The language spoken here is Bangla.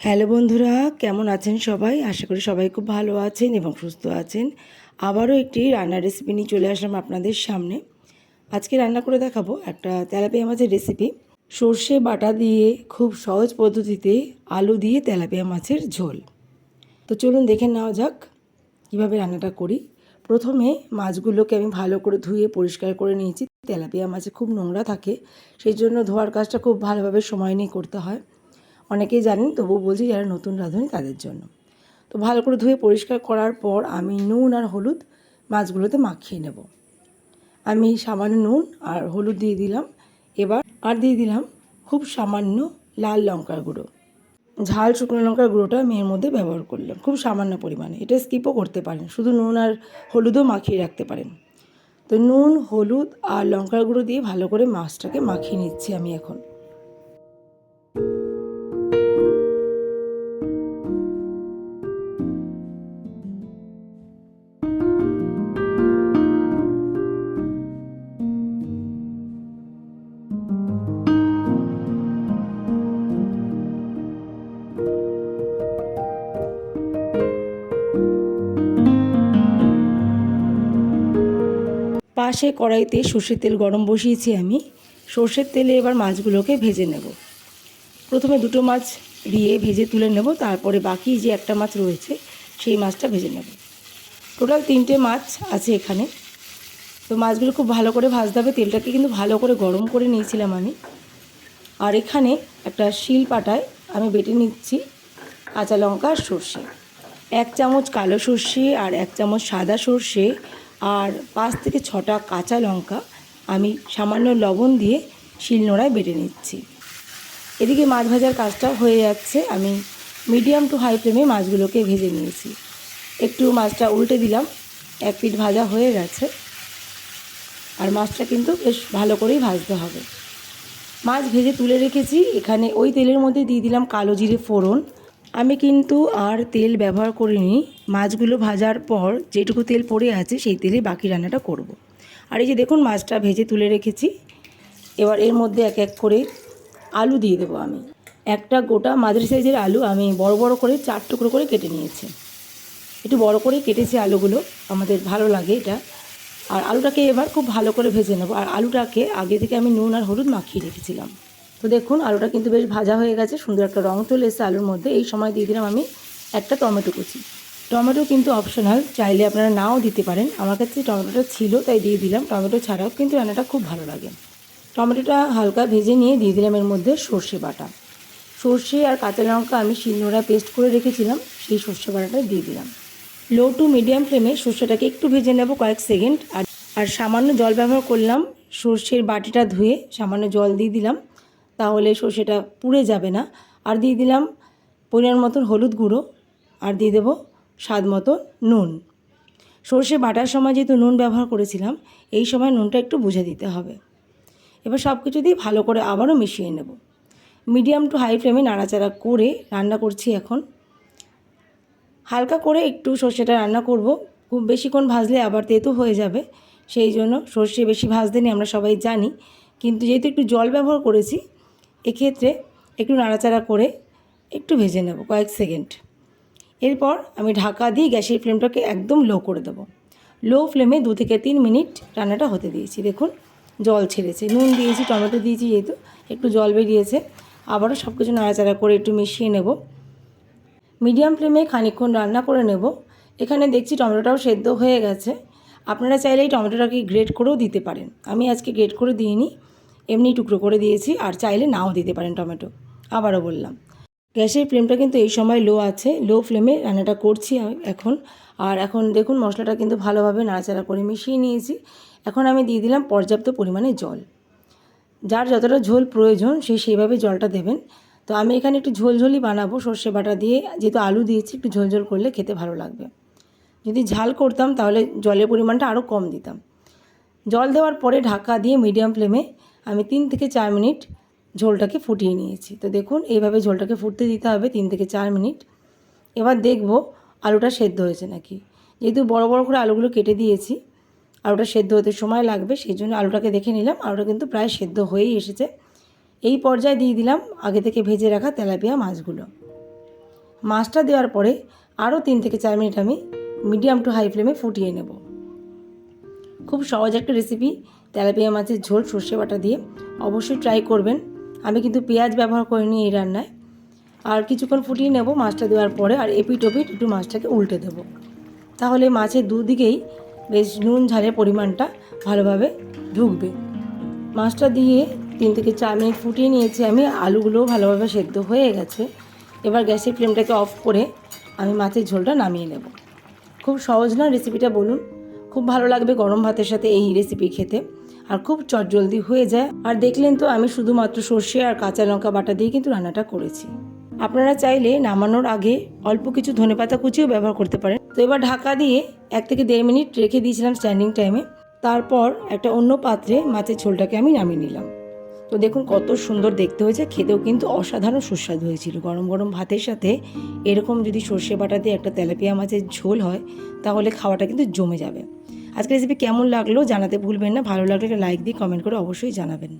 হ্যালো বন্ধুরা, কেমন আছেন সবাই? আশা করি সবাই খুব ভালো আছেন এবং সুস্থ আছেন। আবারও একটি রান্নার রেসিপি নিয়ে চলে আসলাম আপনাদের সামনে। আজকে রান্না করে দেখাবো একটা তেলাপিয়া মাছের রেসিপি। সর্ষে বাটা দিয়ে খুব সহজ পদ্ধতিতে আলু দিয়ে তেলাপিয়া মাছের ঝোল। তো চলুন দেখে নেওয়া যাক কীভাবে রান্নাটা করি। প্রথমে মাছগুলোকে আমি ভালো করে ধুয়ে পরিষ্কার করে নিয়েছি। তেলাপিয়া মাছে খুব নোংরা থাকে, সেই জন্য ধোয়ার কাজটা খুব ভালোভাবে সময় নিয়ে করতে হয়। অনেকেই জানেন, তবুও বলছি যারা নতুন রাঁধুনি তাদের জন্য। তো ভালো করে ধুয়ে পরিষ্কার করার পর আমি নুন আর হলুদ মাছগুলোতে মাখিয়ে নেব। আমি সামান্য নুন আর হলুদ দিয়ে দিলাম। এবার দিয়ে দিলাম খুব সামান্য লাল লঙ্কার গুঁড়ো। ঝাল শুকনো লঙ্কার গুঁড়োটা আমি এর মধ্যে ব্যবহার করলাম খুব সামান্য পরিমাণে। এটা স্কিপও করতে পারেন, শুধু নুন আর হলুদও মাখিয়ে রাখতে পারেন। তো নুন, হলুদ আর লঙ্কার গুঁড়ো দিয়ে ভালো করে মাছটাকে মাখিয়ে নিচ্ছি আমি এখন। পাশে কড়াইতে সর্ষের তেল গরম বসিয়েছি আমি। সর্ষের তেলে এবার মাছগুলোকে ভেজে নেব। প্রথমে দুটো মাছ দিয়ে ভেজে তুলে নেব, তারপরে বাকি যে একটা মাছ রয়েছে সেই মাছটা ভেজে নেব। টোটাল 3টে মাছ আছে এখানে। তো মাছগুলো খুব ভালো করে ভাজতে হবে। তেলটাকে কিন্তু ভালো করে গরম করে নিয়েছিলাম আমি। আর এখানে একটা শিল পাটায় আমি বেটে নিচ্ছি কাঁচা লঙ্কা আর সর্ষে। 1 চামচ কালো সর্ষে আর 1 চামচ সাদা সর্ষে আর 5 থেকে 6টা কাঁচা লঙ্কা আমি সামান্য লবণ দিয়ে শিলনোড়ায় বেটে নিচ্ছি। এদিকে মাছ ভাজার কাজটা হয়ে যাচ্ছে। আমি মিডিয়াম টু হাই ফ্লেমে মাছগুলোকে ভেজে নিয়েছি। একটু মাছটা উল্টে দিলাম, 1 পিঠ ভাজা হয়ে গেছে। আর মাছটা কিন্তু বেশ ভালো করেই ভাজতে হবে। মাছ ভেজে তুলে রেখেছি। এখানে ওই তেলের মধ্যে দিয়ে দিলাম কালো জিরে ফোড়ন। আমি কিন্তু আর তেল ব্যবহার করিনি। মাছগুলো ভাজার পর যেটুকু তেল পড়ে আছে সেই তেলে বাকি রান্নাটা করব। আর এই যে দেখুন মাছটা ভেজে তুলে রেখেছি। এবার এর মধ্যে এক এক করে আলু দিয়ে দেবো আমি। একটা গোটা মাঝারি সাইজের আলু আমি বড় বড় করে 4 টুকরো করে কেটে নিয়েছি। একটু বড় করেই কেটেছি আলুগুলো, আমাদের ভালো লাগে এটা। আর আলুটাকে এবার খুব ভালো করে ভেজে নেব। আর আলুটাকে আগে থেকে আমি নুন আর হলুদ মাখিয়ে রেখেছিলাম। তো দেখুন আলুটা কিন্তু বেশ ভাজা হয়ে গেছে, সুন্দর একটা রং চলে এসেছে আলুর মধ্যে। এই সময় দিয়ে দিলাম আমি একটা টমেটো কুচি। টমেটো কিন্তু অপশনাল, চাইলে আপনারা নাও দিতে পারেন। আমার কাছে টমেটোটা ছিল তাই দিয়ে দিলাম। টমেটো ছাড়াও কিন্তু রান্নাটা খুব ভালো লাগে। টমেটোটা হালকা ভেজে নিয়ে দিয়ে দিলাম এর মধ্যে সর্ষে বাটা। সর্ষে আর কাঁচা লঙ্কা আমি শিলনোড়ায় পেস্ট করে রেখেছিলাম, সেই সর্ষে বাটাটা দিয়ে দিলাম। লো টু মিডিয়াম ফ্লেমে সর্ষেটাকে একটু ভেজে নেব কয়েক সেকেন্ড। আর সামান্য জল ব্যবহার করলাম। সর্ষের বাটিটা ধুয়ে সামান্য জল দিয়ে দিলাম, তাহলে সর্ষেটা পুড়ে যাবে না। আর দিয়ে দিলাম পরিমাণ মতন হলুদ গুঁড়ো আর দিয়ে দেবো স্বাদ মতো নুন। সর্ষে বাটার সময় যেহেতু নুন ব্যবহার করেছিলাম, এই সময় নুনটা একটু বুঝে দিতে হবে। এবার সব কিছু দিয়ে ভালো করে আবারও মিশিয়ে নেব। মিডিয়াম টু হাই ফ্লেমে নাড়াচাড়া করে রান্না করছি এখন। হালকা করে একটু সর্ষেটা রান্না করব, খুব বেশিক্ষণ ভাজলে আবার তেতো হয়ে যাবে। সেই জন্য সর্ষে বেশি ভাজতে নেই, আমরা সবাই জানি। কিন্তু যেহেতু একটু জল ব্যবহার করেছি, এক্ষেত্রে একটু নাড়াচাড়া করে একটু ভেজে নেব কয়েক সেকেন্ড। এরপর আমি ঢাকা দিয়ে গ্যাসের ফ্লেমটাকে একদম লো করে দেবো। লো ফ্লেমে 2 থেকে 3 মিনিট রান্নাটা হতে দিয়েছি। দেখুন জল ছেড়েছে, নুন দিয়েছি, টমেটো দিয়েছি, যেহেতু একটু জল বেরিয়েছে। আবারও সব কিছু নাড়াচাড়া করে একটু মিশিয়ে নেব। মিডিয়াম ফ্লেমে খানিকক্ষণ রান্না করে নেব। এখানে দেখছি টমেটোটাও সেদ্ধ হয়ে গেছে। আপনারা চাইলে এই টমেটোটাকে গ্রেট করেও দিতে পারেন। আমি আজকে গ্রেট করে দিইনি, এমনি টুকরো করে দিয়েছি। আর চাইলে নাও দিতে পারেন টমেটো। আবারও বললাম, গ্যাসের ফ্লেমটা কিন্তু এই সময় লো আছে। লো ফ্লেমে রান্নাটা করছি এখন। আর এখন দেখুন মশলাটা কিন্তু ভালোভাবে নাড়াচাড়া করে মিশিয়ে নিয়েছি। এখন আমি দিয়ে দিলাম পর্যাপ্ত পরিমাণে জল। যার যতটা ঝোল প্রয়োজন সেইভাবে জলটা দেবেন। তো আমি এখানে একটু ঝোলঝোলই বানাবো সর্ষে বাটা দিয়ে, যেহেতু আলু দিয়েছি একটু ঝোলঝোল করলে খেতে ভালো লাগবে। যদি ঝাল করতাম তাহলে জলের পরিমাণটা আরও কম দিতাম। জল দেওয়ার পরে ঢাকা দিয়ে মিডিয়াম ফ্লেমে আমি 3 থেকে 4 মিনিট ঝোলটাকে ফুটিয়ে নিয়েছি। তো দেখুন এইভাবে ঝোলটাকে ফুটতে দিতে হবে 3 থেকে 4 মিনিট। এবার দেখব আলুটা সেদ্ধ হয়েছে নাকি। যেহেতু বড় বড় করে আলুগুলো কেটে দিয়েছি, আলুটা সেদ্ধ হতে সময় লাগবে, সেই জন্য আলুটাকে দেখে নিলাম। আলুটা কিন্তু প্রায় সেদ্ধ হয়েই এসেছে। এই পর্যায়ে দিয়ে দিলাম আগে থেকে ভেজে রাখা তেলাপিয়া মাছগুলো। মাছটা দেওয়ার পরে আরও 3 থেকে 4 মিনিট আমি মিডিয়াম টু হাই ফ্লেমে ফুটিয়ে নেব। খুব সহজ একটা রেসিপি, তেলাপিয়া মাছের ঝোল সর্ষে বাটা দিয়ে। অবশ্যই ট্রাই করবেন। আমি কিন্তু পেঁয়াজ ব্যবহার করিনি এই রান্নায়। আর কিছুক্ষণ ফুটিয়ে নেব মাছটা দেওয়ার পরে, আর এপিট ওপিট একটু মাছটাকে উল্টে দেব। তাহলে মাছের দুদিকেই বেশ নুন ঝালের পরিমাণটা ভালোভাবে ঢুকবে। মাছটা দিয়ে 3 থেকে 4 মিনিট ফুটিয়ে নিয়েছি আমি। আলুগুলোও ভালোভাবে সেদ্ধ হয়ে গেছে। এবার গ্যাসের ফ্লেমটাকে অফ করে আমি মাছের ঝোলটা নামিয়ে নেব। খুব সহজ না রেসিপিটা বলুন? খুব ভালো লাগবে গরম ভাতের সাথে এই রেসিপি খেতে, আর খুব চটজলদি হয়ে যায়। আর দেখলেন তো আমি শুধুমাত্র সর্ষে আর কাঁচা লঙ্কা বাটা দিয়ে কিন্তু রান্নাটা করেছি। আপনারা চাইলে নামানোর আগে অল্প কিছু ধনেপাতা কুচিও ব্যবহার করতে পারেন। তো এবার ঢাকা দিয়ে 1 থেকে 1.5 মিনিট রেখে দিয়েছিলাম স্ট্যান্ডিং টাইমে। তারপর একটা অন্য পাত্রে মাছের ঝোলটাকে আমি নামিয়ে নিলাম। তো দেখুন কত সুন্দর দেখতে হয়েছে, খেতেও কিন্তু অসাধারণ সুস্বাদু হয়েছিল। গরম গরম ভাতের সাথে এরকম যদি সর্ষে বাটা দিয়ে একটা তেলাপিয়া মাছের ঝোল হয় তাহলে খাওয়াটা কিন্তু জমে যাবে। আজকের রেসিপি কেমন লাগলো জানাতে ভুলবেন না। ভালো লাগলে একটা লাইক দিয়ে কমেন্ট করে অবশ্যই জানাবেন।